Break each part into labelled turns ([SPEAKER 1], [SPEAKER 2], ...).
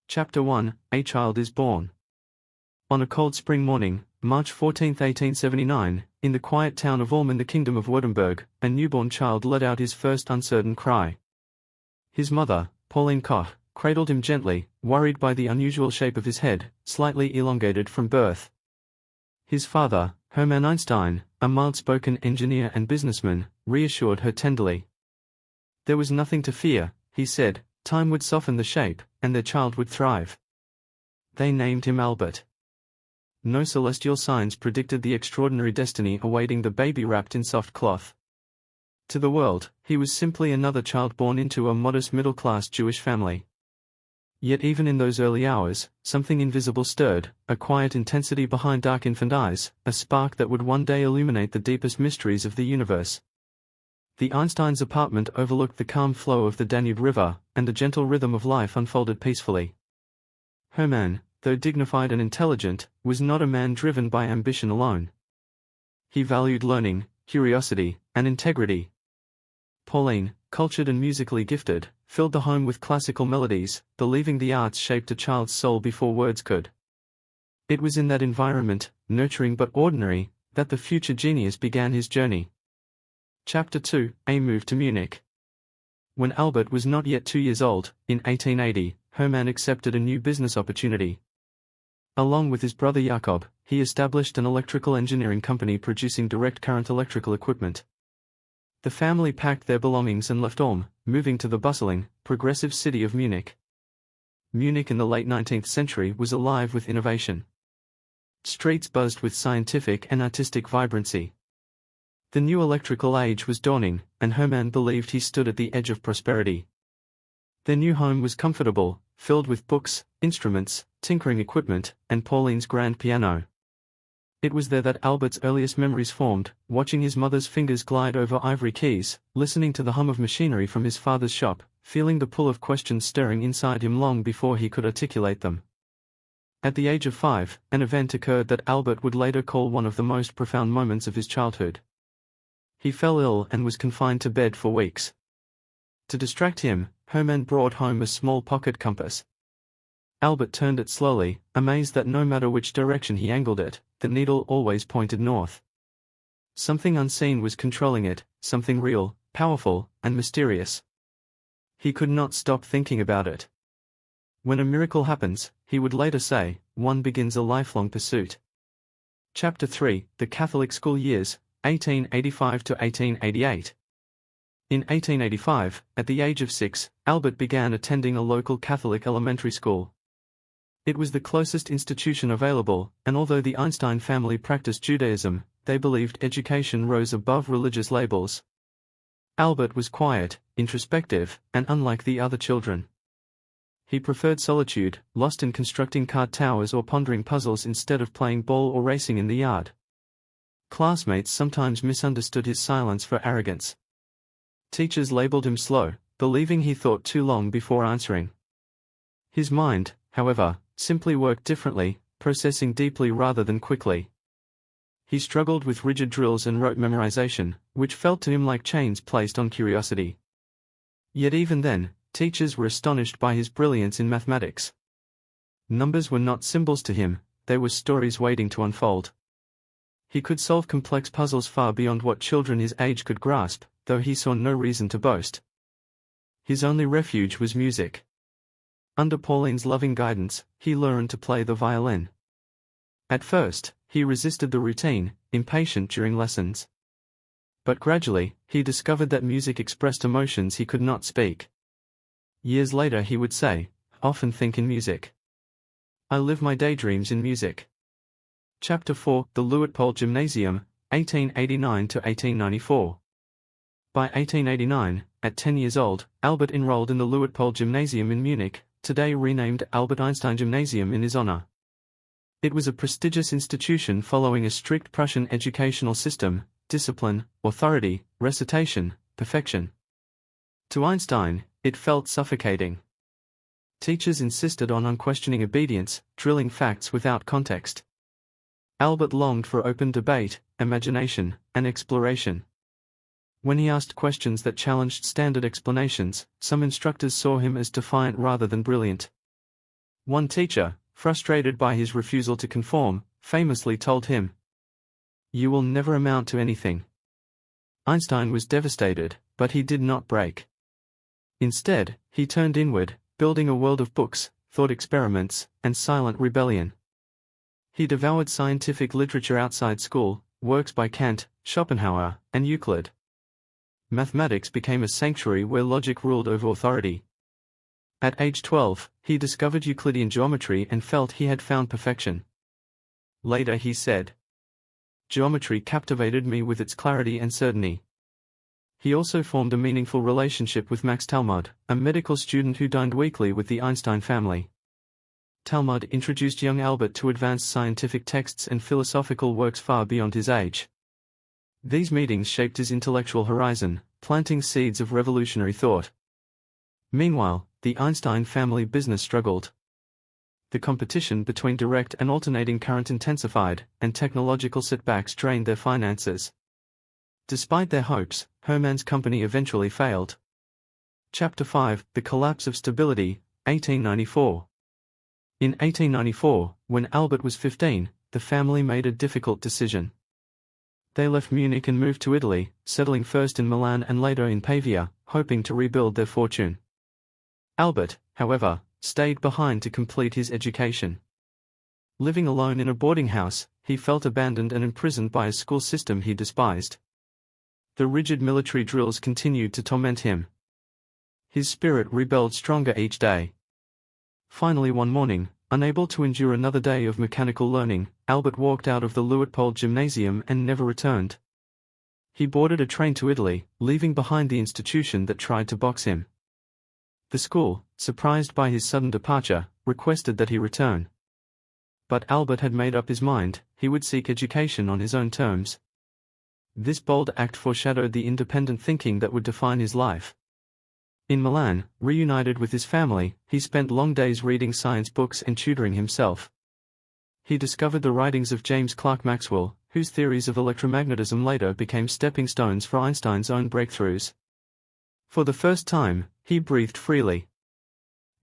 [SPEAKER 1] Chapter 1, A Child is Born. On a cold spring morning, March 14, 1879, in the quiet town of Ulm in the Kingdom of Württemberg, a newborn child let out his first uncertain cry. His mother, Pauline Koch, cradled him gently, worried by the unusual shape of his head, slightly elongated from birth. His father, Hermann Einstein, a mild-spoken engineer and businessman, reassured her tenderly. There was nothing to fear, he said. Time would soften the shape, and their child would thrive. They named him Albert. No celestial signs predicted the extraordinary destiny awaiting the baby wrapped in soft cloth. To the world, he was simply another child born into a modest middle-class Jewish family. Yet even in those early hours, something invisible stirred, a quiet intensity behind dark infant eyes, a spark that would one day illuminate the deepest mysteries of the universe. The Einsteins' apartment overlooked the calm flow of the Danube River, and the gentle rhythm of life unfolded peacefully. Hermann, though dignified and intelligent, was not a man driven by ambition alone. He valued learning, curiosity, and integrity. Pauline, cultured and musically gifted, filled the home with classical melodies, believing the arts shaped a child's soul before words could. It was in that environment, nurturing but ordinary, that the future genius began his journey. Chapter 2, A Move to Munich. When Albert was not yet 2 years old, in 1880, Hermann accepted a new business opportunity. Along with his brother Jakob, he established an electrical engineering company producing direct current electrical equipment. The family packed their belongings and left Ulm, moving to the bustling, progressive city of Munich. Munich in the late 19th century was alive with innovation. Streets buzzed with scientific and artistic vibrancy. The new electrical age was dawning, and Hermann believed he stood at the edge of prosperity. Their new home was comfortable, filled with books, instruments, tinkering equipment, and Pauline's grand piano. It was there that Albert's earliest memories formed, watching his mother's fingers glide over ivory keys, listening to the hum of machinery from his father's shop, feeling the pull of questions stirring inside him long before he could articulate them. At the age of 5, an event occurred that Albert would later call one of the most profound moments of his childhood. He fell ill and was confined to bed for weeks. To distract him, Hermann brought home a small pocket compass. Albert turned it slowly, amazed that no matter which direction he angled it, the needle always pointed north. Something unseen was controlling it, something real, powerful, and mysterious. He could not stop thinking about it. When a miracle happens, he would later say, one begins a lifelong pursuit. Chapter 3, The Catholic School Years, 1885 to 1888. In 1885, at the age of 6, Albert began attending a local Catholic elementary school. It was the closest institution available, and although the Einstein family practiced Judaism, they believed education rose above religious labels. Albert was quiet, introspective, and unlike the other children. He preferred solitude, lost in constructing card towers or pondering puzzles instead of playing ball or racing in the yard. Classmates sometimes misunderstood his silence for arrogance. Teachers labeled him slow, believing he thought too long before answering. His mind, however, simply worked differently, processing deeply rather than quickly. He struggled with rigid drills and rote memorization, which felt to him like chains placed on curiosity. Yet even then, teachers were astonished by his brilliance in mathematics. Numbers were not symbols to him, they were stories waiting to unfold. He could solve complex puzzles far beyond what children his age could grasp, though he saw no reason to boast. His only refuge was music. Under Pauline's loving guidance, he learned to play the violin. At first, he resisted the routine, impatient during lessons. But gradually, he discovered that music expressed emotions he could not speak. Years later he would say, "I often think in music. I live my daydreams in music." Chapter 4, The Luitpold Gymnasium, 1889 to 1894. By 1889, at 10 years old, Albert enrolled in the Luitpold Gymnasium in Munich, today renamed Albert Einstein Gymnasium in his honor. It was a prestigious institution following a strict Prussian educational system, discipline, authority, recitation, perfection. To Einstein, it felt suffocating. Teachers insisted on unquestioning obedience, drilling facts without context. Albert longed for open debate, imagination, and exploration. When he asked questions that challenged standard explanations, some instructors saw him as defiant rather than brilliant. One teacher, frustrated by his refusal to conform, famously told him, "You will never amount to anything." Einstein was devastated, but he did not break. Instead, he turned inward, building a world of books, thought experiments, and silent rebellion. He devoured scientific literature outside school, works by Kant, Schopenhauer, and Euclid. Mathematics became a sanctuary where logic ruled over authority. At age 12, he discovered Euclidean geometry and felt he had found perfection. Later he said, "Geometry captivated me with its clarity and certainty." He also formed a meaningful relationship with Max Talmud, a medical student who dined weekly with the Einstein family. Talmud introduced young Albert to advanced scientific texts and philosophical works far beyond his age. These meetings shaped his intellectual horizon, planting seeds of revolutionary thought. Meanwhile, the Einstein family business struggled. The competition between direct and alternating current intensified, and technological setbacks drained their finances. Despite their hopes, Hermann's company eventually failed. Chapter 5: The Collapse of Stability, 1894. In 1894, when Albert was 15, the family made a difficult decision. They left Munich and moved to Italy, settling first in Milan and later in Pavia, hoping to rebuild their fortune. Albert, however, stayed behind to complete his education. Living alone in a boarding house, he felt abandoned and imprisoned by a school system he despised. The rigid military drills continued to torment him. His spirit rebelled stronger each day. Finally one morning, unable to endure another day of mechanical learning, Albert walked out of the Luitpold Gymnasium and never returned. He boarded a train to Italy, leaving behind the institution that tried to box him. The school, surprised by his sudden departure, requested that he return. But Albert had made up his mind, he would seek education on his own terms. This bold act foreshadowed the independent thinking that would define his life. In Milan, reunited with his family, he spent long days reading science books and tutoring himself. He discovered the writings of James Clerk Maxwell, whose theories of electromagnetism later became stepping stones for Einstein's own breakthroughs. For the first time, he breathed freely.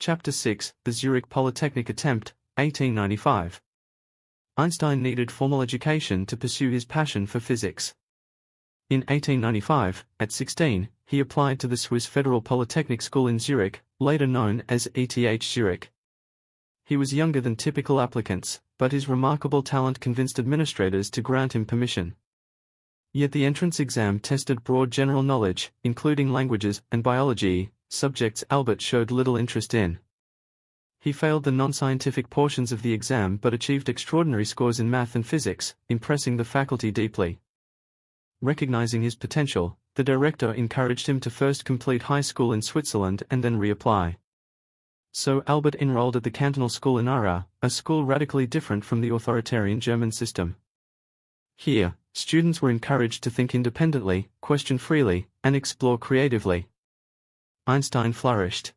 [SPEAKER 1] Chapter 6: The Zurich Polytechnic Attempt, 1895. Einstein needed formal education to pursue his passion for physics. In 1895, at 16, he applied to the Swiss Federal Polytechnic School in Zurich, later known as ETH Zurich. He was younger than typical applicants, but his remarkable talent convinced administrators to grant him permission. Yet the entrance exam tested broad general knowledge, including languages and biology, subjects Albert showed little interest in. He failed the non-scientific portions of the exam but achieved extraordinary scores in math and physics, impressing the faculty deeply. Recognizing his potential, the director encouraged him to first complete high school in Switzerland and then reapply. So Albert enrolled at the cantonal school in Aarau, a school radically different from the authoritarian German system. Here, students were encouraged to think independently, question freely, and explore creatively. Einstein flourished.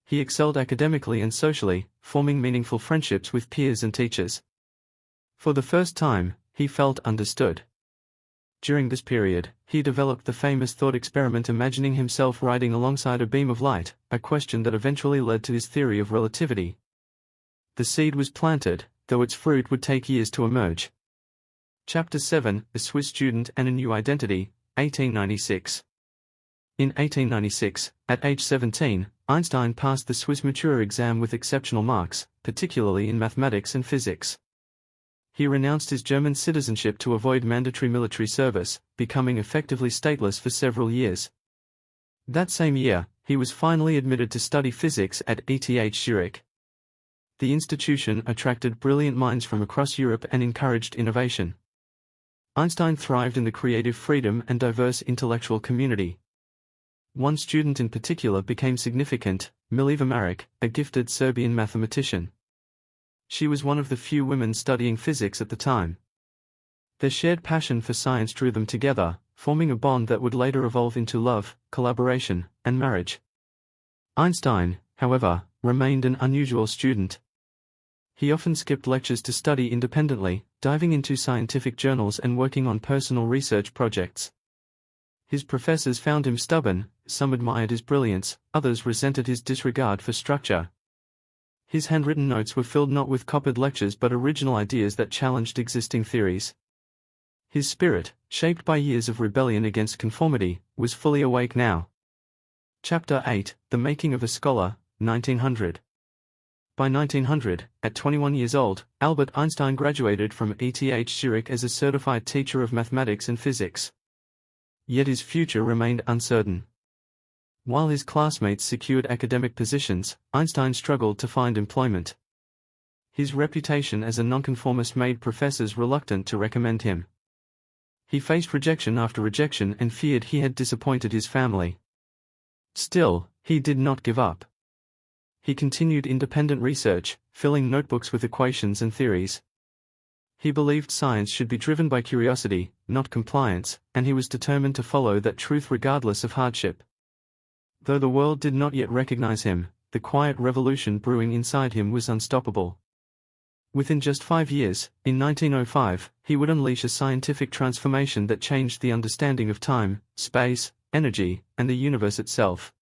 [SPEAKER 1] He excelled academically and socially, forming meaningful friendships with peers and teachers. For the first time, he felt understood. During this period, he developed the famous thought experiment imagining himself riding alongside a beam of light, a question that eventually led to his theory of relativity. The seed was planted, though its fruit would take years to emerge. Chapter 7: A Swiss Student and a New Identity, 1896. In 1896, at age 17, Einstein passed the Swiss Matura exam with exceptional marks, particularly in mathematics and physics. He renounced his German citizenship to avoid mandatory military service, becoming effectively stateless for several years. That same year, he was finally admitted to study physics at ETH Zurich. The institution attracted brilliant minds from across Europe and encouraged innovation. Einstein thrived in the creative freedom and diverse intellectual community. One student in particular became significant, Mileva Maric, a gifted Serbian mathematician. She was one of the few women studying physics at the time. Their shared passion for science drew them together, forming a bond that would later evolve into love, collaboration, and marriage. Einstein, however, remained an unusual student. He often skipped lectures to study independently, diving into scientific journals and working on personal research projects. His professors found him stubborn, some admired his brilliance, others resented his disregard for structure. His handwritten notes were filled not with copied lectures but original ideas that challenged existing theories. His spirit, shaped by years of rebellion against conformity, was fully awake now. Chapter 8, The Making of a Scholar, 1900. By 1900, at 21 years old, Albert Einstein graduated from ETH Zurich as a certified teacher of mathematics and physics. Yet his future remained uncertain. While his classmates secured academic positions, Einstein struggled to find employment. His reputation as a nonconformist made professors reluctant to recommend him. He faced rejection after rejection and feared he had disappointed his family. Still, he did not give up. He continued independent research, filling notebooks with equations and theories. He believed science should be driven by curiosity, not compliance, and he was determined to follow that truth regardless of hardship. Though the world did not yet recognize him, the quiet revolution brewing inside him was unstoppable. Within just 5 years, in 1905, he would unleash a scientific transformation that changed the understanding of time, space, energy, and the universe itself.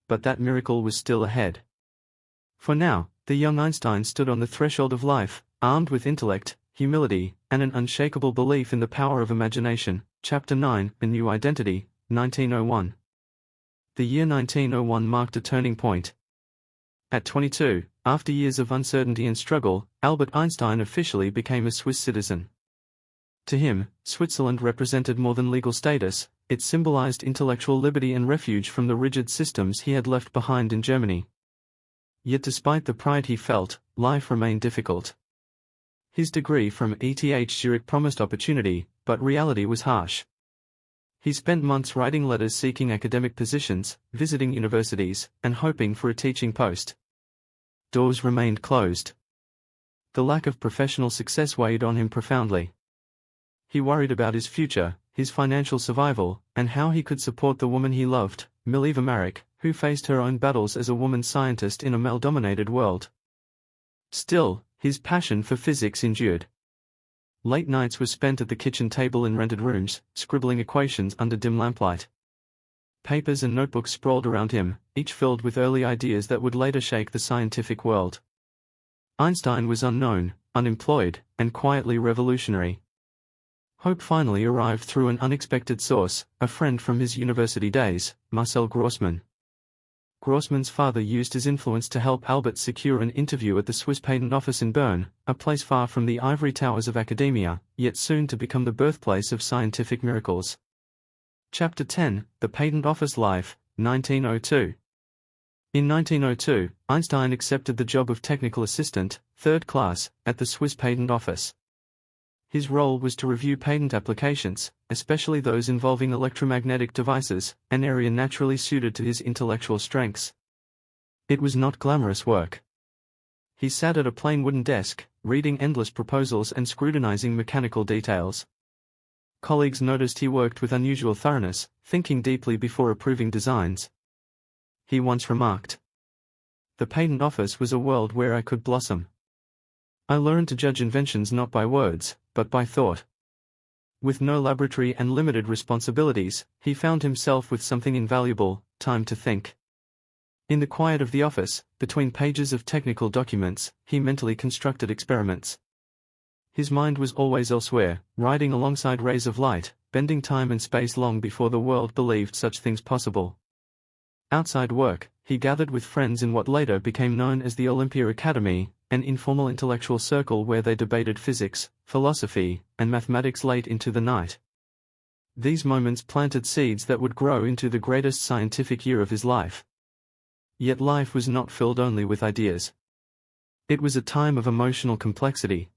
[SPEAKER 1] But that miracle was still ahead. For now, the young Einstein stood on the threshold of life, armed with intellect, humility, and an unshakable belief in the power of imagination. Chapter 9, A New Identity, 1901. The year 1901 marked a turning point. At 22, after years of uncertainty and struggle, Albert Einstein officially became a Swiss citizen. To him, Switzerland represented more than legal status, it symbolized intellectual liberty and refuge from the rigid systems he had left behind in Germany. Yet despite the pride he felt, life remained difficult. His degree from ETH Zurich promised opportunity, but reality was harsh. He spent months writing letters seeking academic positions, visiting universities, and hoping for a teaching post. Doors remained closed. The lack of professional success weighed on him profoundly. He worried about his future, his financial survival, and how he could support the woman he loved, Mileva Maric, who faced her own battles as a woman scientist in a male-dominated world. Still, his passion for physics endured. Late nights were spent at the kitchen table in rented rooms, scribbling equations under dim lamplight. Papers and notebooks sprawled around him, each filled with early ideas that would later shake the scientific world. Einstein was unknown, unemployed, and quietly revolutionary. Hope finally arrived through an unexpected source, a friend from his university days, Marcel Grossmann. Grossmann's father used his influence to help Albert secure an interview at the Swiss Patent Office in Bern, a place far from the ivory towers of academia, yet soon to become the birthplace of scientific miracles. Chapter 10, The Patent Office Life, 1902. In 1902, Einstein accepted the job of technical assistant, third class, at the Swiss Patent Office. His role was to review patent applications, especially those involving electromagnetic devices, an area naturally suited to his intellectual strengths. It was not glamorous work. He sat at a plain wooden desk, reading endless proposals and scrutinizing mechanical details. Colleagues noticed he worked with unusual thoroughness, thinking deeply before approving designs. He once remarked, "The patent office was a world where I could blossom. I learned to judge inventions not by words, but by thought." With no laboratory and limited responsibilities, he found himself with something invaluable, time to think. In the quiet of the office, between pages of technical documents, he mentally constructed experiments. His mind was always elsewhere, riding alongside rays of light, bending time and space long before the world believed such things possible. Outside work, he gathered with friends in what later became known as the Olympia Academy, an informal intellectual circle where they debated physics, philosophy, and mathematics late into the night. These moments planted seeds that would grow into the greatest scientific year of his life. Yet life was not filled only with ideas. It was a time of emotional complexity.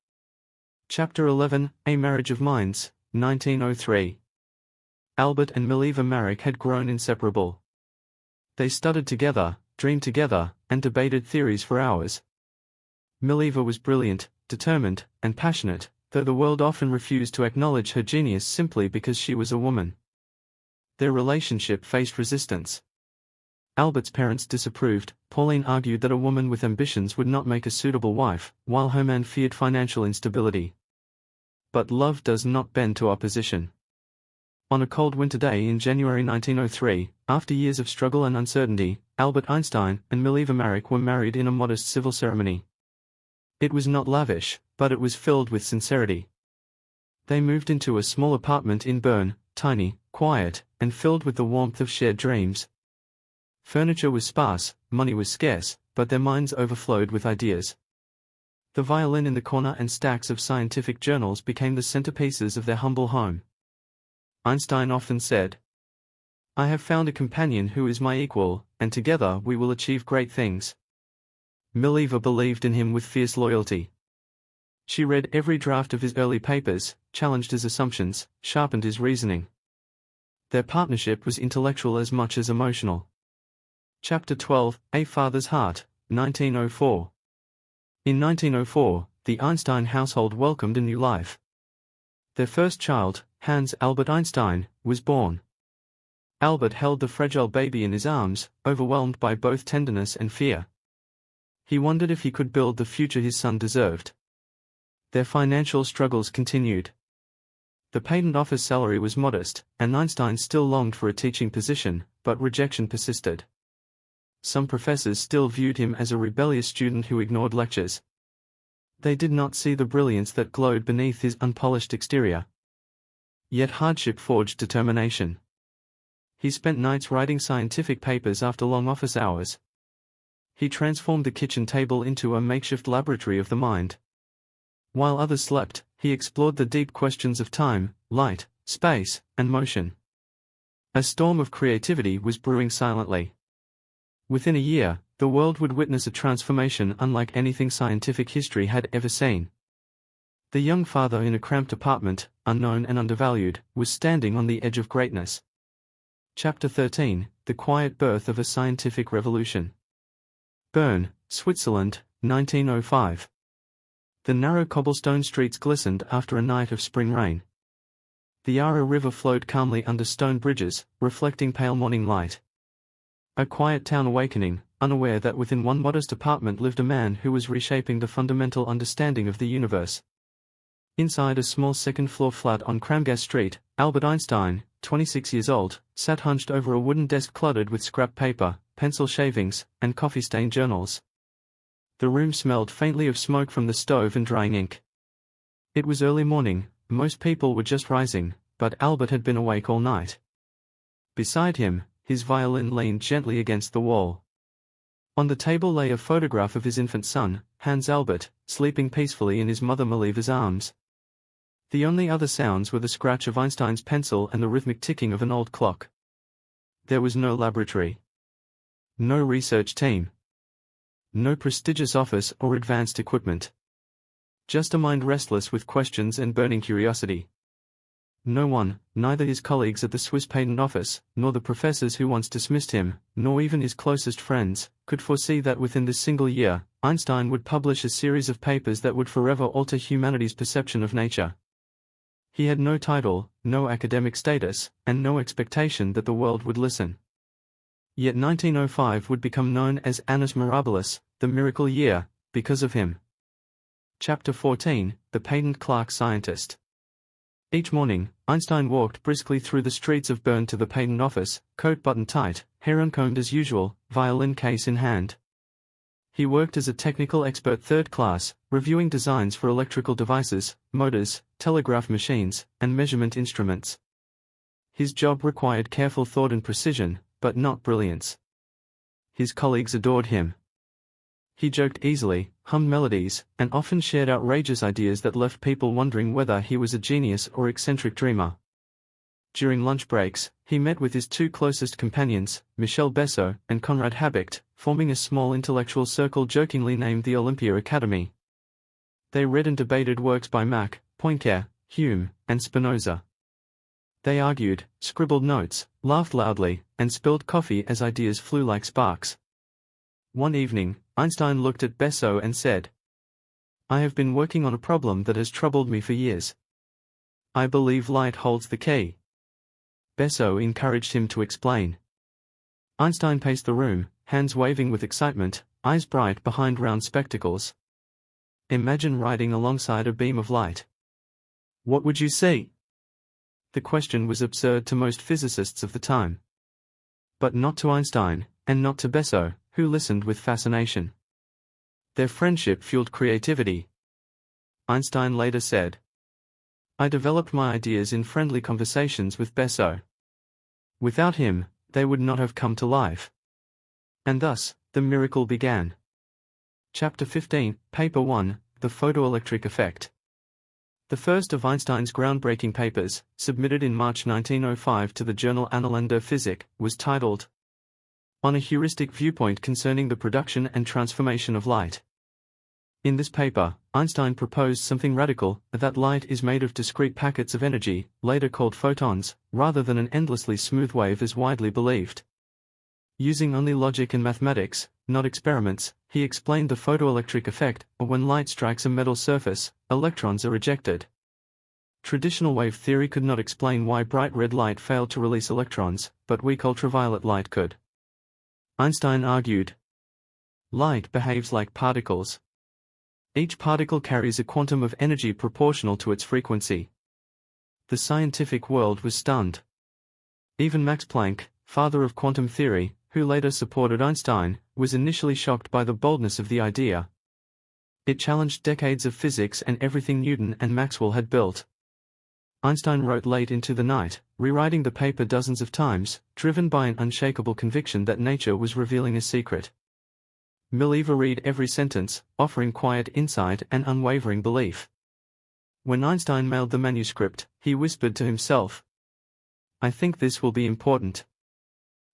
[SPEAKER 1] Chapter 11, A Marriage of Minds, 1903. Albert and Mileva Maric had grown inseparable. They studied together, dreamed together, and debated theories for hours. Mileva was brilliant, determined, and passionate, though the world often refused to acknowledge her genius simply because she was a woman. Their relationship faced resistance. Albert's parents disapproved. Pauline argued that a woman with ambitions would not make a suitable wife, while her man feared financial instability. But love does not bend to opposition. On a cold winter day in January 1903, after years of struggle and uncertainty, Albert Einstein and Mileva Maric were married in a modest civil ceremony. It was not lavish, but it was filled with sincerity. They moved into a small apartment in Bern, tiny, quiet, and filled with the warmth of shared dreams. Furniture was sparse, money was scarce, but their minds overflowed with ideas. The violin in the corner and stacks of scientific journals became the centerpieces of their humble home. Einstein often said, "I have found a companion who is my equal, and together we will achieve great things." Mileva believed in him with fierce loyalty. She read every draft of his early papers, challenged his assumptions, sharpened his reasoning. Their partnership was intellectual as much as emotional. Chapter 12, A Father's Heart, 1904. In 1904, the Einstein household welcomed a new life. Their first child, Hans Albert Einstein, was born. Albert held the fragile baby in his arms, overwhelmed by both tenderness and fear. He wondered if he could build the future his son deserved. Their financial struggles continued. The patent office salary was modest, and Einstein still longed for a teaching position, but rejection persisted. Some professors still viewed him as a rebellious student who ignored lectures. They did not see the brilliance that glowed beneath his unpolished exterior. Yet hardship forged determination. He spent nights writing scientific papers after long office hours. He transformed the kitchen table into a makeshift laboratory of the mind. While others slept, he explored the deep questions of time, light, space, and motion. A storm of creativity was brewing silently. Within a year, the world would witness a transformation unlike anything scientific history had ever seen. The young father in a cramped apartment, unknown and undervalued, was standing on the edge of greatness. Chapter 13, The Quiet Birth of a Scientific Revolution. Bern, Switzerland, 1905. The narrow cobblestone streets glistened after a night of spring rain. The Aare River flowed calmly under stone bridges, reflecting pale morning light. A quiet town awakening, unaware that within one modest apartment lived a man who was reshaping the fundamental understanding of the universe. Inside a small second-floor flat on Kramgas Street, Albert Einstein, 26 years old, sat hunched over a wooden desk cluttered with scrap paper, pencil shavings, and coffee-stained journals. The room smelled faintly of smoke from the stove and drying ink. It was early morning, most people were just rising, but Albert had been awake all night. Beside him, his violin leaned gently against the wall. On the table lay a photograph of his infant son, Hans Albert, sleeping peacefully in his mother Mileva's arms. The only other sounds were the scratch of Einstein's pencil and the rhythmic ticking of an old clock. There was no laboratory. No research team. No prestigious office or advanced equipment. Just a mind restless with questions and burning curiosity. No one, neither his colleagues at the Swiss Patent Office, nor the professors who once dismissed him, nor even his closest friends, could foresee that within this single year, Einstein would publish a series of papers that would forever alter humanity's perception of nature. He had no title, no academic status, and no expectation that the world would listen. Yet 1905 would become known as Annus Mirabilis, the miracle year, because of him. Chapter 14, The Patent Clerk Scientist. Each morning, Einstein walked briskly through the streets of Bern to the patent office, coat buttoned tight, hair uncombed as usual, violin case in hand. He worked as a technical expert third class, reviewing designs for electrical devices, motors, telegraph machines, and measurement instruments. His job required careful thought and precision, but not brilliance. His colleagues adored him. He joked easily, hummed melodies, and often shared outrageous ideas that left people wondering whether he was a genius or eccentric dreamer. During lunch breaks, he met with his two closest companions, Michel Bessot and Conrad Habicht, forming a small intellectual circle jokingly named the Olympia Academy. They read and debated works by Mach, Poincare, Hume, and Spinoza. They argued, scribbled notes, laughed loudly, and spilled coffee as ideas flew like sparks. One evening, Einstein looked at Bessot and said, "I have been working on a problem that has troubled me for years. I believe light holds the key." Bessot encouraged him to explain. Einstein paced the room, hands waving with excitement, eyes bright behind round spectacles. "Imagine riding alongside a beam of light. What would you see?" The question was absurd to most physicists of the time. But not to Einstein, and not to Bessel, who listened with fascination. Their friendship fueled creativity. Einstein later said, "I developed my ideas in friendly conversations with Bessel. Without him, they would not have come to life." And thus, the miracle began. Chapter 15, Paper 1, The Photoelectric Effect. The first of Einstein's groundbreaking papers, submitted in March 1905 to the journal Annalen der Physik, was titled, "On a Heuristic Viewpoint Concerning the Production and Transformation of Light." In this paper, Einstein proposed something radical, that light is made of discrete packets of energy, later called photons, rather than an endlessly smooth wave as widely believed. Using only logic and mathematics, not experiments, he explained the photoelectric effect, or when light strikes a metal surface, electrons are ejected. Traditional wave theory could not explain why bright red light failed to release electrons, but weak ultraviolet light could. Einstein argued, light behaves like particles. Each particle carries a quantum of energy proportional to its frequency. The scientific world was stunned. Even Max Planck, father of quantum theory, who later supported Einstein, was initially shocked by the boldness of the idea. It challenged decades of physics and everything Newton and Maxwell had built. Einstein wrote late into the night, rewriting the paper dozens of times, driven by an unshakable conviction that nature was revealing a secret. Mileva read every sentence, offering quiet insight and unwavering belief. When Einstein mailed the manuscript, he whispered to himself, "I think this will be important."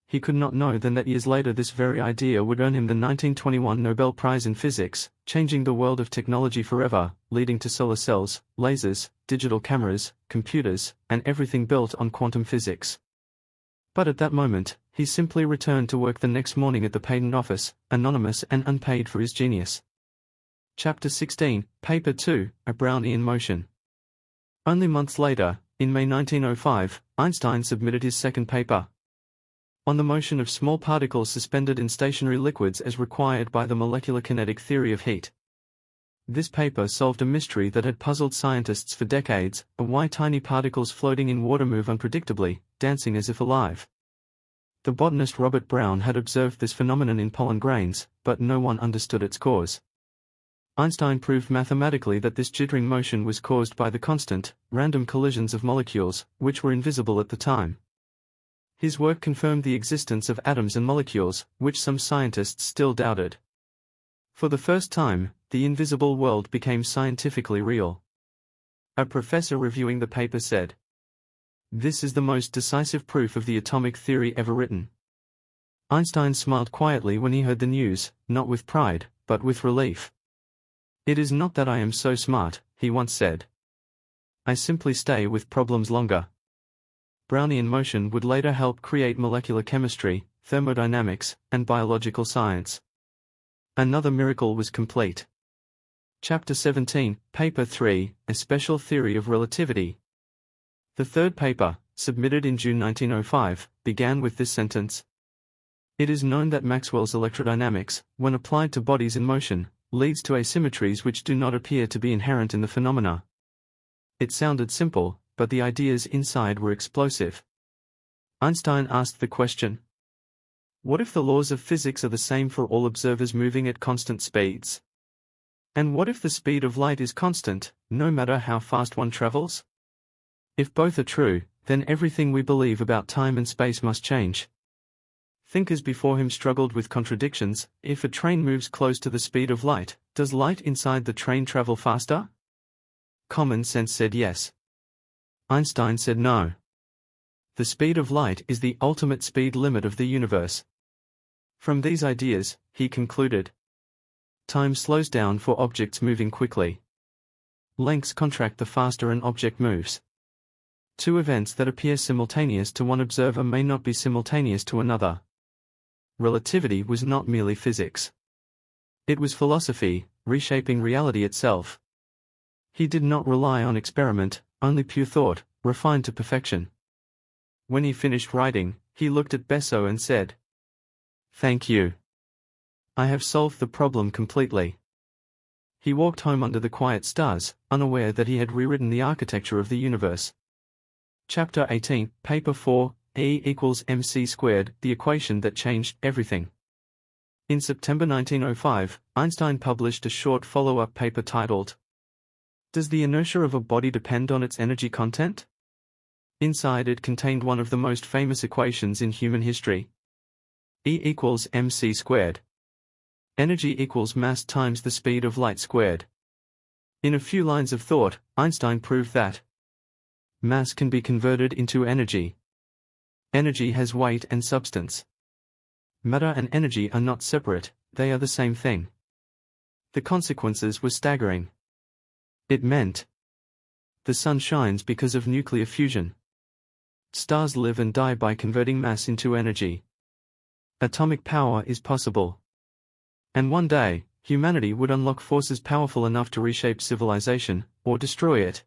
[SPEAKER 1] He could not know then that years later this very idea would earn him the 1921 Nobel Prize in Physics, changing the world of technology forever, leading to solar cells, lasers, digital cameras, computers, and everything built on quantum physics. But at that moment, he simply returned to work the next morning at the patent office, anonymous and unpaid for his genius. Chapter 16, Paper 2, A Brownian Motion. Only months later, in May 1905, Einstein submitted his second paper, on the motion of small particles suspended in stationary liquids as required by the molecular kinetic theory of heat. This paper solved a mystery that had puzzled scientists for decades, why tiny particles floating in water move unpredictably, dancing as if alive. The botanist Robert Brown had observed this phenomenon in pollen grains, but no one understood its cause. Einstein proved mathematically that this jittering motion was caused by the constant, random collisions of molecules, which were invisible at the time. His work confirmed the existence of atoms and molecules, which some scientists still doubted. For the first time, the invisible world became scientifically real. A professor reviewing the paper said, "This is the most decisive proof of the atomic theory ever written." Einstein smiled quietly when he heard the news, not with pride, but with relief. "It is not that I am so smart," he once said. "I simply stay with problems longer." Brownian motion would later help create molecular chemistry, thermodynamics, and biological science. Another miracle was complete. Chapter 17, Paper 3, A Special Theory of Relativity. The third paper, submitted in June 1905, began with this sentence. "It is known that Maxwell's electrodynamics, when applied to bodies in motion, leads to asymmetries which do not appear to be inherent in the phenomena." It sounded simple, but the ideas inside were explosive. Einstein asked the question, what if the laws of physics are the same for all observers moving at constant speeds? And what if the speed of light is constant, no matter how fast one travels? If both are true, then everything we believe about time and space must change. Thinkers before him struggled with contradictions. If a train moves close to the speed of light, does light inside the train travel faster? Common sense said yes. Einstein said no. The speed of light is the ultimate speed limit of the universe. From these ideas, he concluded, time slows down for objects moving quickly. Lengths contract the faster an object moves. Two events that appear simultaneous to one observer may not be simultaneous to another. Relativity was not merely physics. It was philosophy, reshaping reality itself. He did not rely on experiment, only pure thought, refined to perfection. When he finished writing, he looked at Bessel and said, "Thank you. I have solved the problem completely." He walked home under the quiet stars, unaware that he had rewritten the architecture of the universe. Chapter 18, Paper 4, E equals mc squared, the equation that changed everything. In September 1905, Einstein published a short follow-up paper titled, Does the inertia of a body depend on its energy content? Inside it contained one of the most famous equations in human history. E equals mc squared. Energy equals mass times the speed of light squared. In a few lines of thought, Einstein proved that mass can be converted into energy. Energy has weight and substance. Matter and energy are not separate, they are the same thing. The consequences were staggering. It meant the sun shines because of nuclear fusion. Stars live and die by converting mass into energy. Atomic power is possible. And one day, humanity would unlock forces powerful enough to reshape civilization, or destroy it.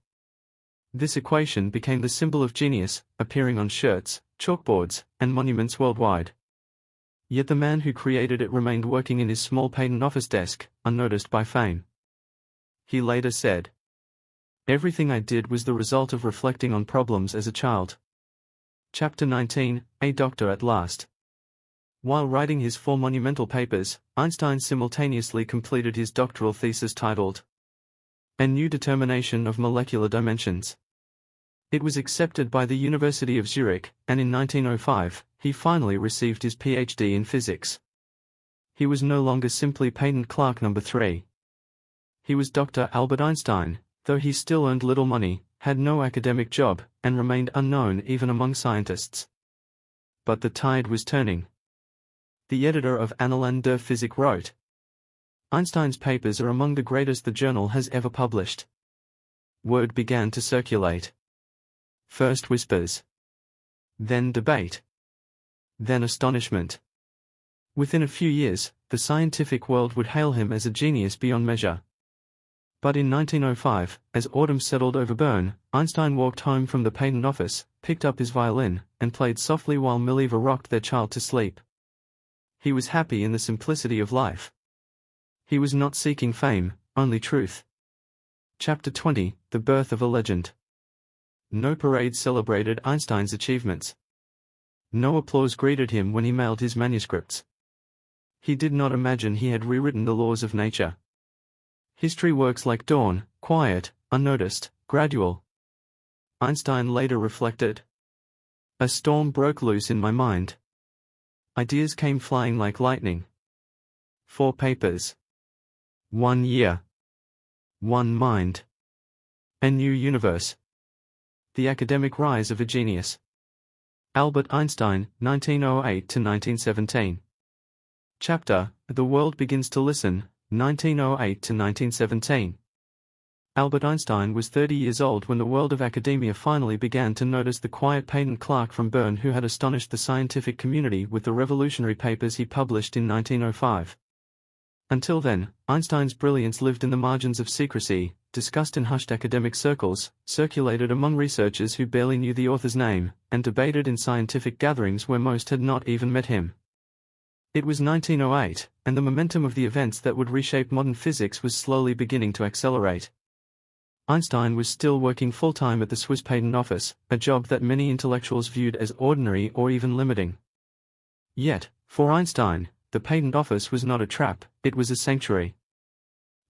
[SPEAKER 1] This equation became the symbol of genius, appearing on shirts, chalkboards, and monuments worldwide. Yet the man who created it remained working in his small patent office desk, unnoticed by fame. He later said, "Everything I did was the result of reflecting on problems as a child." Chapter 19, A Doctor at Last. While writing his 4 monumental papers, Einstein simultaneously completed his doctoral thesis titled, A New Determination of Molecular Dimensions. It was accepted by the University of Zurich, and in 1905, he finally received his PhD in physics. He was no longer simply patent clerk number 3. He was Dr. Albert Einstein, though he still earned little money, had no academic job, and remained unknown even among scientists. But the tide was turning. The editor of Annalen der Physik wrote, Einstein's papers are among the greatest the journal has ever published. Word began to circulate. First whispers. Then debate. Then astonishment. Within a few years, the scientific world would hail him as a genius beyond measure. But in 1905, as autumn settled over Bern, Einstein walked home from the patent office, picked up his violin, and played softly while Mileva rocked their child to sleep. He was happy in the simplicity of life. He was not seeking fame, only truth. Chapter 20, The Birth of a Legend. No parade celebrated Einstein's achievements. No applause greeted him when he mailed his manuscripts. He did not imagine he had rewritten the laws of nature. History works like dawn, quiet, unnoticed, gradual. Einstein later reflected. A storm broke loose in my mind. Ideas came flying like lightning. 4 papers. 1 year. 1 mind. A new universe. The academic rise of a genius. Albert Einstein, 1908 to 1917. Chapter, The World Begins to Listen, 1908 to 1917. Albert Einstein was 30 years old when the world of academia finally began to notice the quiet patent clerk from Bern who had astonished the scientific community with the revolutionary papers he published in 1905. Until then, Einstein's brilliance lived in the margins of secrecy, discussed in hushed academic circles, circulated among researchers who barely knew the author's name, and debated in scientific gatherings where most had not even met him. It was 1908, and the momentum of the events that would reshape modern physics was slowly beginning to accelerate. Einstein was still working full-time at the Swiss Patent Office, a job that many intellectuals viewed as ordinary or even limiting. Yet, for Einstein, the Patent Office was not a trap, it was a sanctuary.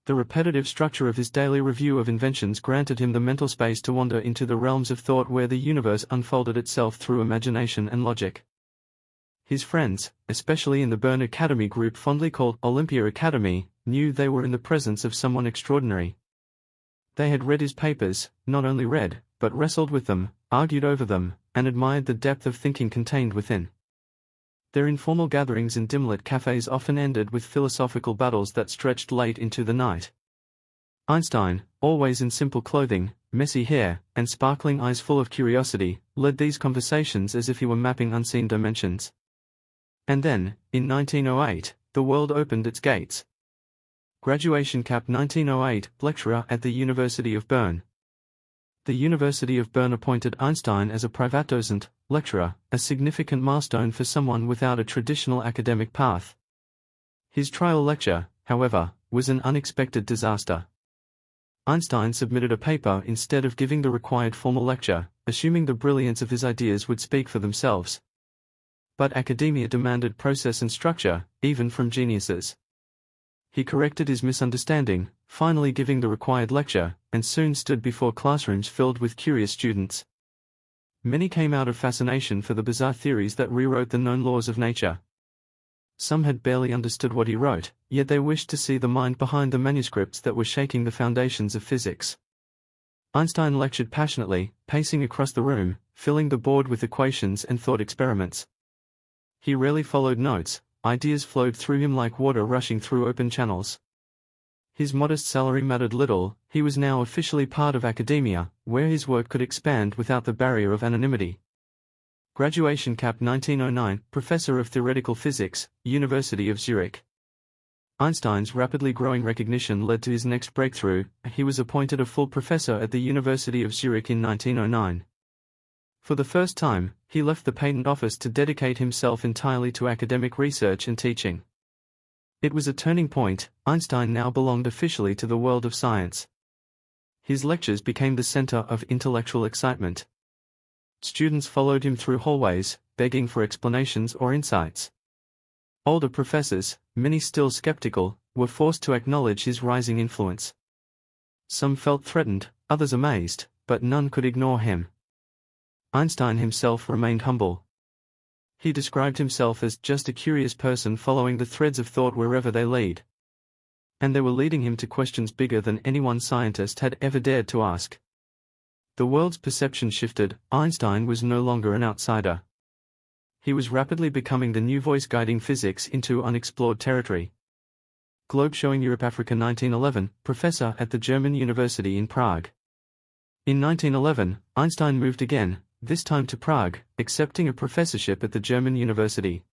[SPEAKER 1] The repetitive structure of his daily review of inventions granted him the mental space to wander into the realms of thought where the universe unfolded itself through imagination and logic. His friends, especially in the Bern Academy group fondly called Olympia Academy, knew they were in the presence of someone extraordinary. They had read his papers, not only read, but wrestled with them, argued over them, and admired the depth of thinking contained within. Their informal gatherings in dim-lit cafes often ended with philosophical battles that stretched late into the night. Einstein, always in simple clothing, messy hair, and sparkling eyes full of curiosity, led these conversations as if he were mapping unseen dimensions. And then, in 1908, the world opened its gates. Graduation Cap 1908, lecturer at the University of Bern. The University of Bern appointed Einstein as a Privatdozent, lecturer, a significant milestone for someone without a traditional academic path. His trial lecture, however, was an unexpected disaster. Einstein submitted a paper instead of giving the required formal lecture, assuming the brilliance of his ideas would speak for themselves. But academia demanded process and structure, even from geniuses. He corrected his misunderstanding, finally giving the required lecture, and soon stood before classrooms filled with curious students. Many came out of fascination for the bizarre theories that rewrote the known laws of nature. Some had barely understood what he wrote, yet they wished to see the mind behind the manuscripts that were shaking the foundations of physics. Einstein lectured passionately, pacing across the room, filling the board with equations and thought experiments. He rarely followed notes, ideas flowed through him like water rushing through open channels. His modest salary mattered little, he was now officially part of academia, where his work could expand without the barrier of anonymity. Graduation Cap 1909, Professor of Theoretical Physics, University of Zurich. Einstein's rapidly growing recognition led to his next breakthrough. He was appointed a full professor at the University of Zurich in 1909. For the first time, he left the patent office to dedicate himself entirely to academic research and teaching. It was a turning point. Einstein now belonged officially to the world of science. His lectures became the center of intellectual excitement. Students followed him through hallways, begging for explanations or insights. Older professors, many still skeptical, were forced to acknowledge his rising influence. Some felt threatened, others amazed, but none could ignore him. Einstein himself remained humble. He described himself as just a curious person following the threads of thought wherever they lead. And they were leading him to questions bigger than any one scientist had ever dared to ask. The world's perception shifted. Einstein was no longer an outsider. He was rapidly becoming the new voice guiding physics into unexplored territory. Globe showing Europe-Africa 1911, professor at the German University in Prague. In 1911, Einstein moved again, this time to Prague, accepting a professorship at the German university.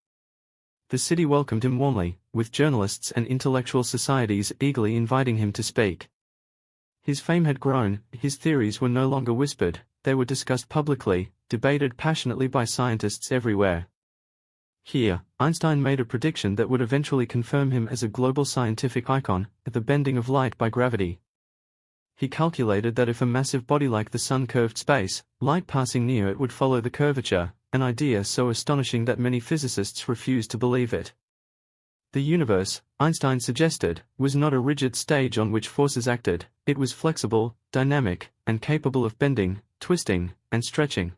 [SPEAKER 1] The city welcomed him warmly, with journalists and intellectual societies eagerly inviting him to speak. His fame had grown, his theories were no longer whispered, they were discussed publicly, debated passionately by scientists everywhere. Here, Einstein made a prediction that would eventually confirm him as a global scientific icon, the bending of light by gravity. He calculated that if a massive body like the Sun curved space, light passing near it would follow the curvature, an idea so astonishing that many physicists refused to believe it. The universe, Einstein suggested, was not a rigid stage on which forces acted, it was flexible, dynamic, and capable of bending, twisting, and stretching.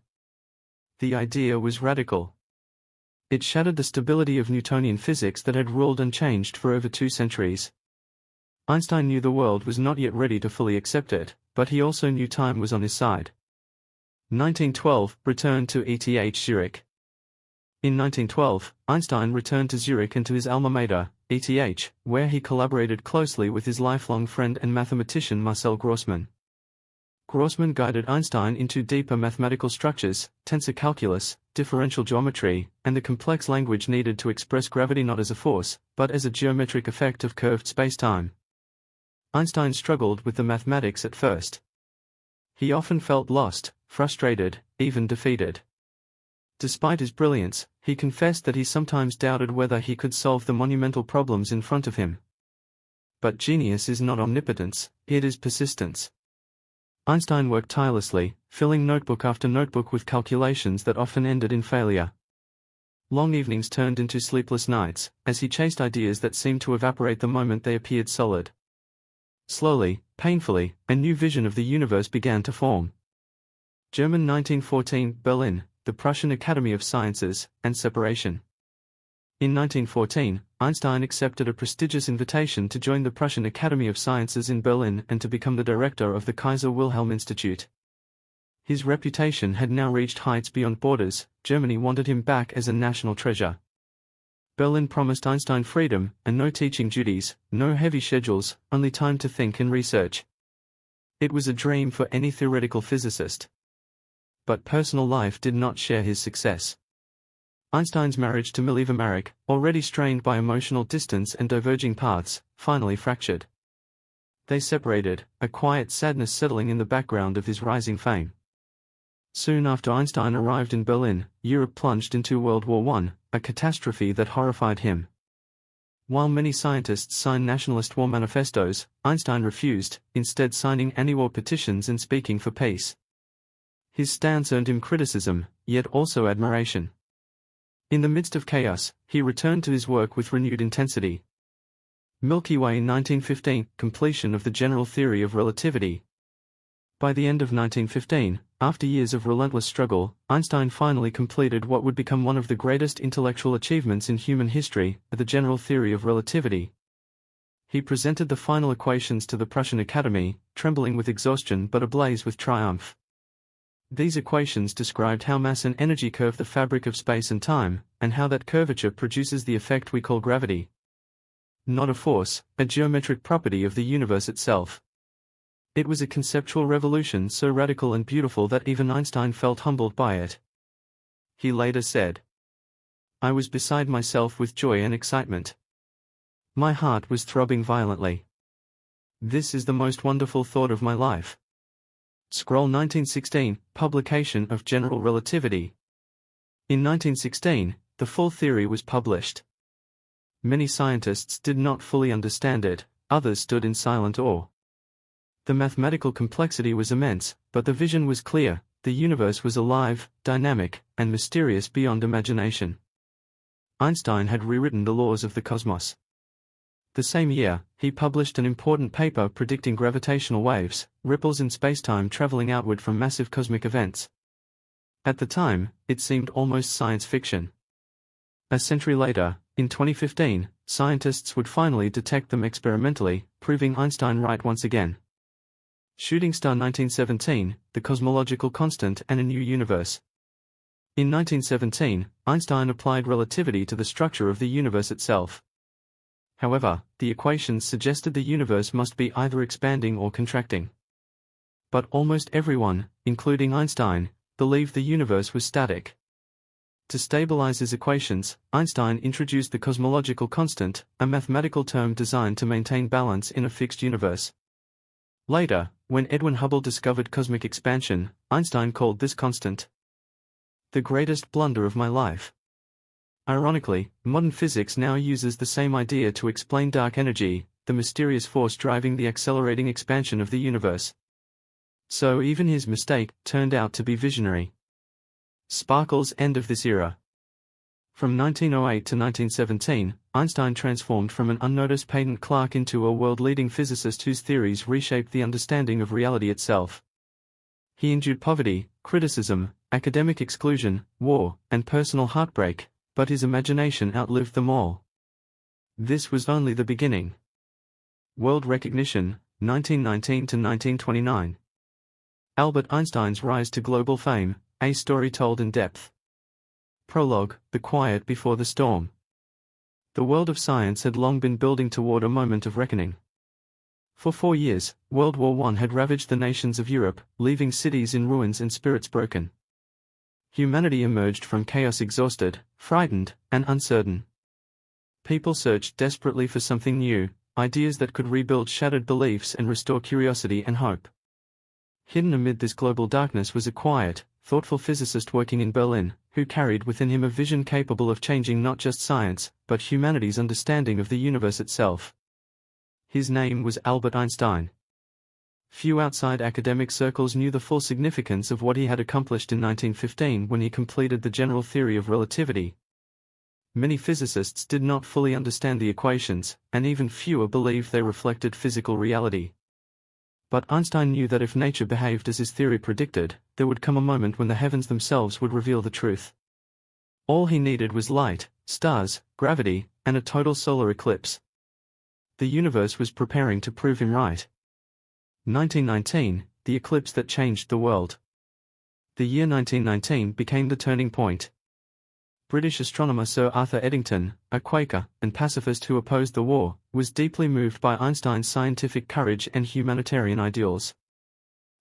[SPEAKER 1] The idea was radical. It shattered the stability of Newtonian physics that had ruled and changed for over 2 centuries. Einstein knew the world was not yet ready to fully accept it, but he also knew time was on his side. 1912, return to ETH Zurich. In 1912, Einstein returned to Zurich and to his alma mater, ETH, where he collaborated closely with his lifelong friend and mathematician Marcel Grossmann. Grossmann guided Einstein into deeper mathematical structures, tensor calculus, differential geometry, and the complex language needed to express gravity not as a force, but as a geometric effect of curved spacetime. Einstein struggled with the mathematics at first. He often felt lost, frustrated, even defeated. Despite his brilliance, he confessed that he sometimes doubted whether he could solve the monumental problems in front of him. But genius is not omnipotence, it is persistence. Einstein worked tirelessly, filling notebook after notebook with calculations that often ended in failure. Long evenings turned into sleepless nights, as he chased ideas that seemed to evaporate the moment they appeared solid. Slowly, painfully, a new vision of the universe began to form. German 1914, Berlin, the Prussian Academy of Sciences, and separation. In 1914, Einstein accepted a prestigious invitation to join the Prussian Academy of Sciences in Berlin and to become the director of the Kaiser Wilhelm Institute. His reputation had now reached heights beyond borders. Germany wanted him back as a national treasure. Berlin promised Einstein freedom, and no teaching duties, no heavy schedules, only time to think and research. It was a dream for any theoretical physicist. But personal life did not share his success. Einstein's marriage to Mileva Marek, already strained by emotional distance and diverging paths, finally fractured. They separated, a quiet sadness settling in the background of his rising fame. Soon after Einstein arrived in Berlin, Europe plunged into World War I, a catastrophe that horrified him. While many scientists signed nationalist war manifestos, Einstein refused, instead signing anti-war petitions and speaking for peace. His stance earned him criticism, yet also admiration. In the midst of chaos, he returned to his work with renewed intensity. Milky Way 1915, completion of the general theory of relativity. By the end of 1915, after years of relentless struggle, Einstein finally completed what would become one of the greatest intellectual achievements in human history, the general theory of relativity. He presented the final equations to the Prussian Academy, trembling with exhaustion but ablaze with triumph. These equations described how mass and energy curve the fabric of space and time, and how that curvature produces the effect we call gravity. Not a force, a geometric property of the universe itself. It was a conceptual revolution so radical and beautiful that even Einstein felt humbled by it. He later said, "I was beside myself with joy and excitement. My heart was throbbing violently. This is the most wonderful thought of my life." Scroll 1916, publication of General Relativity. In 1916, the full theory was published. Many scientists did not fully understand it, others stood in silent awe. The mathematical complexity was immense, but the vision was clear: the universe was alive, dynamic, and mysterious beyond imagination. Einstein had rewritten the laws of the cosmos. The same year, he published an important paper predicting gravitational waves, ripples in spacetime traveling outward from massive cosmic events. At the time, it seemed almost science fiction. A century later, in 2015, scientists would finally detect them experimentally, proving Einstein right once again. Shooting Star 1917, The Cosmological Constant and a New Universe. In 1917, Einstein applied relativity to the structure of the universe itself. However, the equations suggested the universe must be either expanding or contracting. But almost everyone, including Einstein, believed the universe was static. To stabilize his equations, Einstein introduced the cosmological constant, a mathematical term designed to maintain balance in a fixed universe. Later, when Edwin Hubble discovered cosmic expansion, Einstein called this constant the greatest blunder of my life. Ironically, modern physics now uses the same idea to explain dark energy, the mysterious force driving the accelerating expansion of the universe. So even his mistake turned out to be visionary. Sparkle's end of this era. From 1908 to 1917, Einstein transformed from an unnoticed patent clerk into a world-leading physicist whose theories reshaped the understanding of reality itself. He endured poverty, criticism, academic exclusion, war, and personal heartbreak, but his imagination outlived them all. This was only the beginning. World recognition, 1919 to 1929. Albert Einstein's rise to global fame, a story told in depth. Prologue, The Quiet Before the Storm. The world of science had long been building toward a moment of reckoning. For 4 years, World War I had ravaged the nations of Europe, leaving cities in ruins and spirits broken. Humanity emerged from chaos exhausted, frightened, and uncertain. People searched desperately for something new, ideas that could rebuild shattered beliefs and restore curiosity and hope. Hidden amid this global darkness was a quiet, thoughtful physicist working in Berlin, who carried within him a vision capable of changing not just science, but humanity's understanding of the universe itself. His name was Albert Einstein. Few outside academic circles knew the full significance of what he had accomplished in 1915 when he completed the general theory of relativity. Many physicists did not fully understand the equations, and even fewer believed they reflected physical reality. But Einstein knew that if nature behaved as his theory predicted, there would come a moment when the heavens themselves would reveal the truth. All he needed was light, stars, gravity, and a total solar eclipse. The universe was preparing to prove him right. 1919, the eclipse that changed the world. The year 1919 became the turning point. British astronomer Sir Arthur Eddington, a Quaker and pacifist who opposed the war, was deeply moved by Einstein's scientific courage and humanitarian ideals.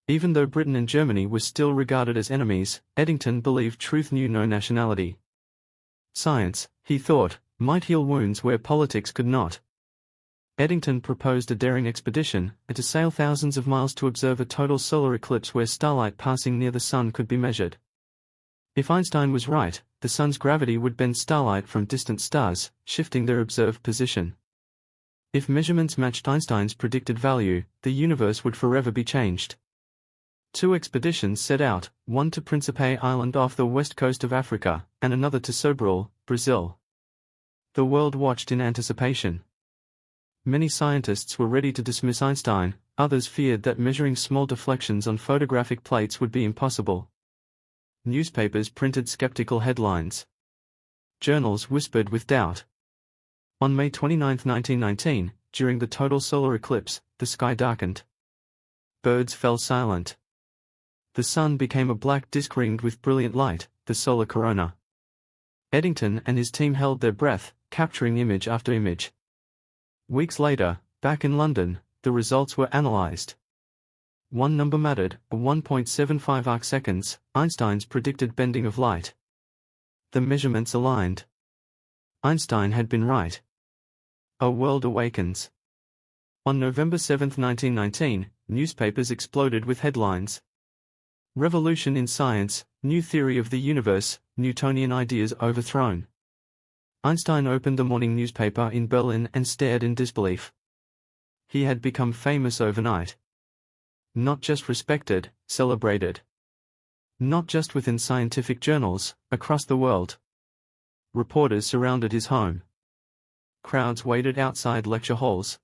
[SPEAKER 1] Even though Britain and Germany were still regarded as enemies, Eddington believed truth knew no nationality. Science, he thought, might heal wounds where politics could not. Eddington proposed a daring expedition, to sail thousands of miles to observe a total solar eclipse where starlight passing near the sun could be measured. If Einstein was right, the sun's gravity would bend starlight from distant stars, shifting their observed position. If measurements matched Einstein's predicted value, the universe would forever be changed. 2 expeditions set out, one to Principe Island off the west coast of Africa, and another to Sobral, Brazil. The world watched in anticipation. Many scientists were ready to dismiss Einstein, others feared that measuring small deflections on photographic plates would be impossible. Newspapers printed skeptical headlines. Journals whispered with doubt. On May 29, 1919, during the total solar eclipse, the sky darkened. Birds fell silent. The sun became a black disk ringed with brilliant light, the solar corona. Eddington and his team held their breath, capturing image after image. Weeks later, back in London, the results were analyzed. One number mattered, 1.75 arcseconds, Einstein's predicted bending of light. The measurements aligned. Einstein had been right. A world awakens. On November 7, 1919, newspapers exploded with headlines. Revolution in science, new theory of the universe, Newtonian ideas overthrown. Einstein opened the morning newspaper in Berlin and stared in disbelief. He had become famous overnight. Not just respected, celebrated. Not just within scientific journals, across the world. Reporters surrounded his home. Crowds waited outside lecture halls.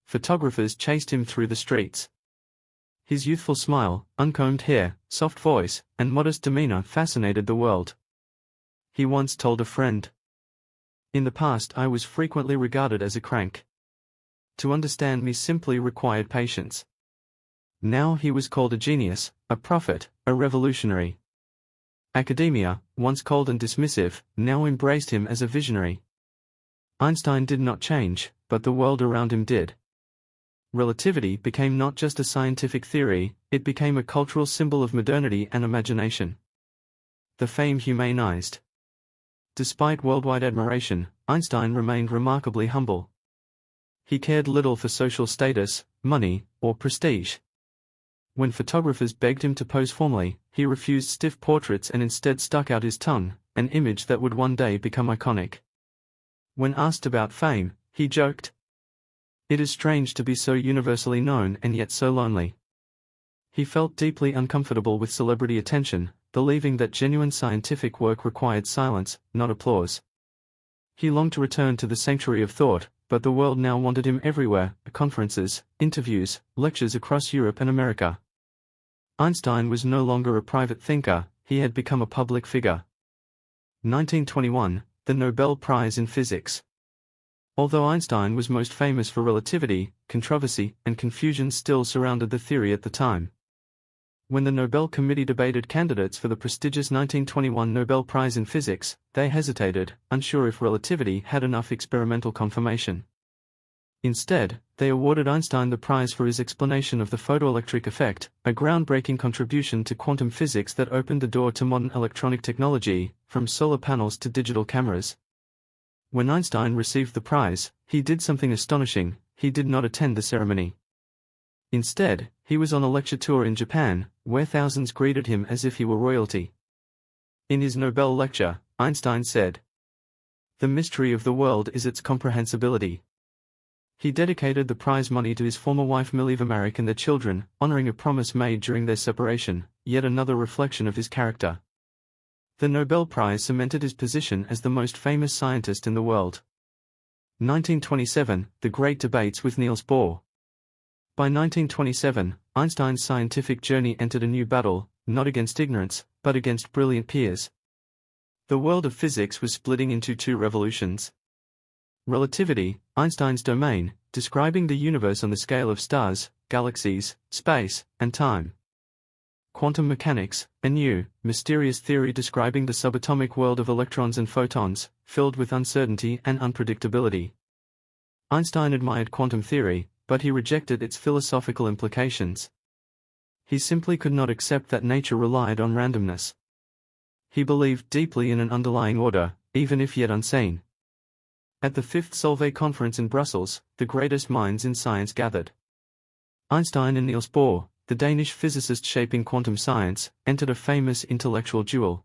[SPEAKER 1] Photographers chased him through the streets. His youthful smile, uncombed hair, soft voice, and modest demeanor fascinated the world. He once told a friend, "In the past I was frequently regarded as a crank. To understand me simply required patience." Now he was called a genius, a prophet, a revolutionary. Academia, once cold and dismissive, now embraced him as a visionary. Einstein did not change, but the world around him did. Relativity became not just a scientific theory, it became a cultural symbol of modernity and imagination. The fame humanized. Despite worldwide admiration, Einstein remained remarkably humble. He cared little for social status, money, or prestige. When photographers begged him to pose formally, he refused stiff portraits and instead stuck out his tongue, an image that would one day become iconic. When asked about fame, he joked, "It is strange to be so universally known and yet so lonely." He felt deeply uncomfortable with celebrity attention, believing that genuine scientific work required silence, not applause. He longed to return to the sanctuary of thought, but the world now wanted him everywhere, at conferences, interviews, lectures across Europe and America. Einstein was no longer a private thinker, he had become a public figure. 1921, the Nobel Prize in Physics. Although Einstein was most famous for relativity, controversy and confusion still surrounded the theory at the time. When the Nobel Committee debated candidates for the prestigious 1921 Nobel Prize in Physics, they hesitated, unsure if relativity had enough experimental confirmation. Instead, they awarded Einstein the prize for his explanation of the photoelectric effect, a groundbreaking contribution to quantum physics that opened the door to modern electronic technology, from solar panels to digital cameras. When Einstein received the prize, he did something astonishing, he did not attend the ceremony. Instead, he was on a lecture tour in Japan, where thousands greeted him as if he were royalty. In his Nobel lecture, Einstein said, "The mystery of the world is its comprehensibility." He dedicated the prize money to his former wife Millie Vamarick and their children, honoring a promise made during their separation, yet another reflection of his character. The Nobel Prize cemented his position as the most famous scientist in the world. 1927, the Great Debates with Niels Bohr. By 1927, Einstein's scientific journey entered a new battle, not against ignorance, but against brilliant peers. The world of physics was splitting into two revolutions. Relativity, Einstein's domain, describing the universe on the scale of stars, galaxies, space, and time. Quantum mechanics, a new, mysterious theory describing the subatomic world of electrons and photons, filled with uncertainty and unpredictability. Einstein admired quantum theory, but he rejected its philosophical implications. He simply could not accept that nature relied on randomness. He believed deeply in an underlying order, even if yet unseen. At the Fifth Solvay Conference in Brussels, the greatest minds in science gathered. Einstein and Niels Bohr, the Danish physicist shaping quantum science, entered a famous intellectual duel.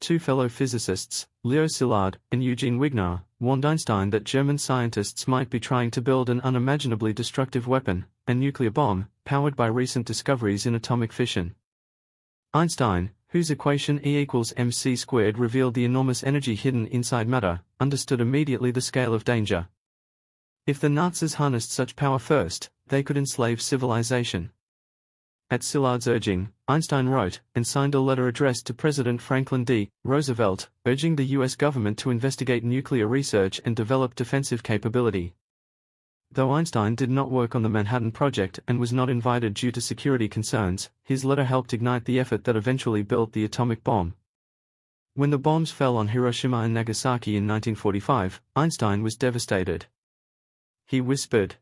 [SPEAKER 1] Two fellow physicists, Leo Szilard and Eugene Wigner, warned Einstein that German scientists might be trying to build an unimaginably destructive weapon, a nuclear bomb, powered by recent discoveries in atomic fission. Einstein, whose equation E equals mc squared revealed the enormous energy hidden inside matter, understood immediately the scale of danger. If the Nazis harnessed such power first, they could enslave civilization. At Szilard's urging, Einstein wrote and signed a letter addressed to President Franklin D. Roosevelt, urging the U.S. government to investigate nuclear research and develop defensive capability. Though Einstein did not work on the Manhattan Project and was not invited due to security concerns, his letter helped ignite the effort that eventually built the atomic bomb. When the bombs fell on Hiroshima and Nagasaki in 1945, Einstein was devastated. He whispered,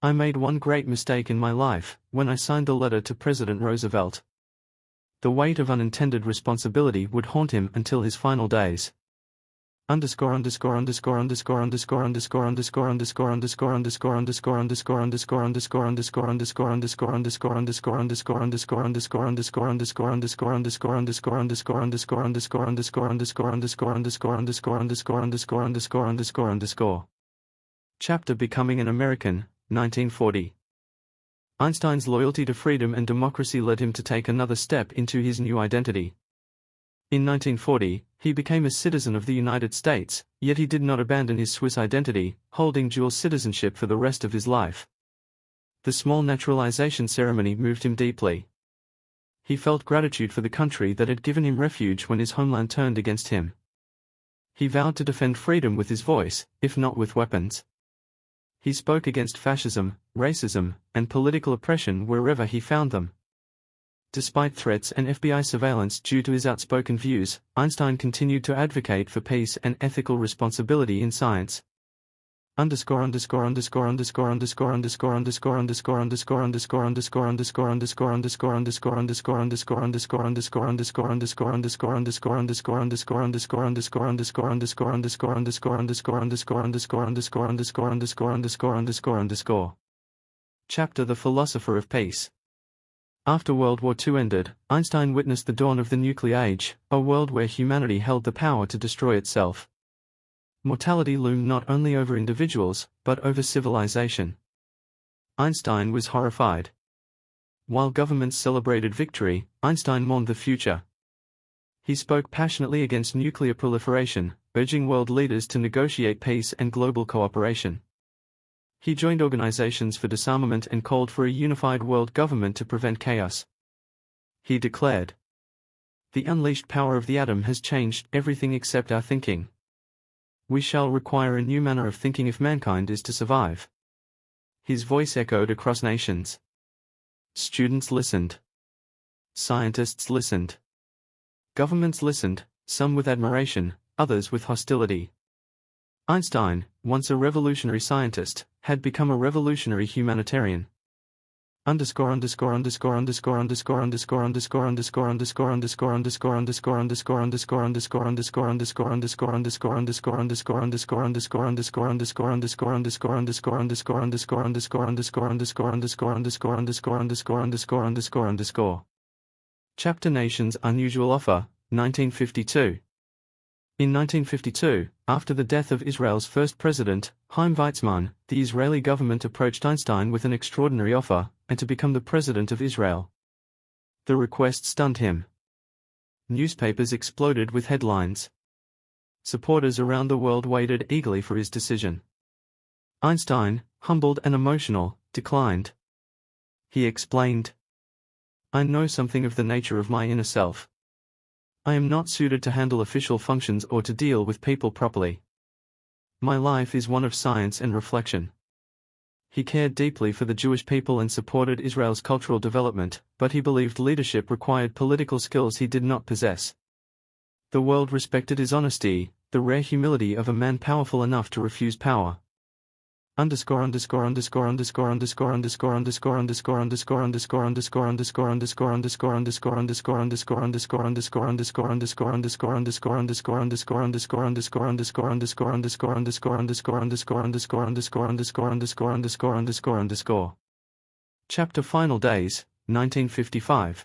[SPEAKER 1] "I made one great mistake in my life, when I signed the letter to President Roosevelt." The weight of unintended responsibility would haunt him until his final days. Chapter Becoming an American, 1940. Einstein's loyalty to freedom and democracy led him to take another step into his new identity. In 1940, he became a citizen of the United States, yet he did not abandon his Swiss identity, holding dual citizenship for the rest of his life. The small naturalization ceremony moved him deeply. He felt gratitude for the country that had given him refuge when his homeland turned against him. He vowed to defend freedom with his voice, if not with weapons. He spoke against fascism, racism, and political oppression wherever he found them. Despite threats and FBI surveillance due to his outspoken views, Einstein continued to advocate for peace and ethical responsibility in science. Chapter The Philosopher of Peace. After World War II ended, Einstein witnessed the dawn of the nuclear age, a world where humanity held the power to destroy itself. Mortality loomed not only over individuals, but over civilization. Einstein was horrified. While governments celebrated victory, Einstein mourned the future. He spoke passionately against nuclear proliferation, urging world leaders to negotiate peace and global cooperation. He joined organizations for disarmament and called for a unified world government to prevent chaos. He declared, "The unleashed power of the atom has changed everything except our thinking. We shall require a new manner of thinking if mankind is to survive." His voice echoed across nations. Students listened. Scientists listened. Governments listened, some with admiration, others with hostility. Einstein, once a revolutionary scientist, had become a revolutionary humanitarian. Chapter Nation's Unusual Offer, 1952. In 1952, after the death of Israel's first president, Chaim Weizmann, the Israeli government approached Einstein with an extraordinary offer, and to become the president of Israel. The request stunned him. Newspapers exploded with headlines. Supporters around the world waited eagerly for his decision. Einstein, humbled and emotional, declined. He explained, "I know something of the nature of my inner self. I am not suited to handle official functions or to deal with people properly. My life is one of science and reflection." He cared deeply for the Jewish people and supported Israel's cultural development, but he believed leadership required political skills he did not possess. The world respected his honesty, the rare humility of a man powerful enough to refuse power. Chapter Final Days, 1955.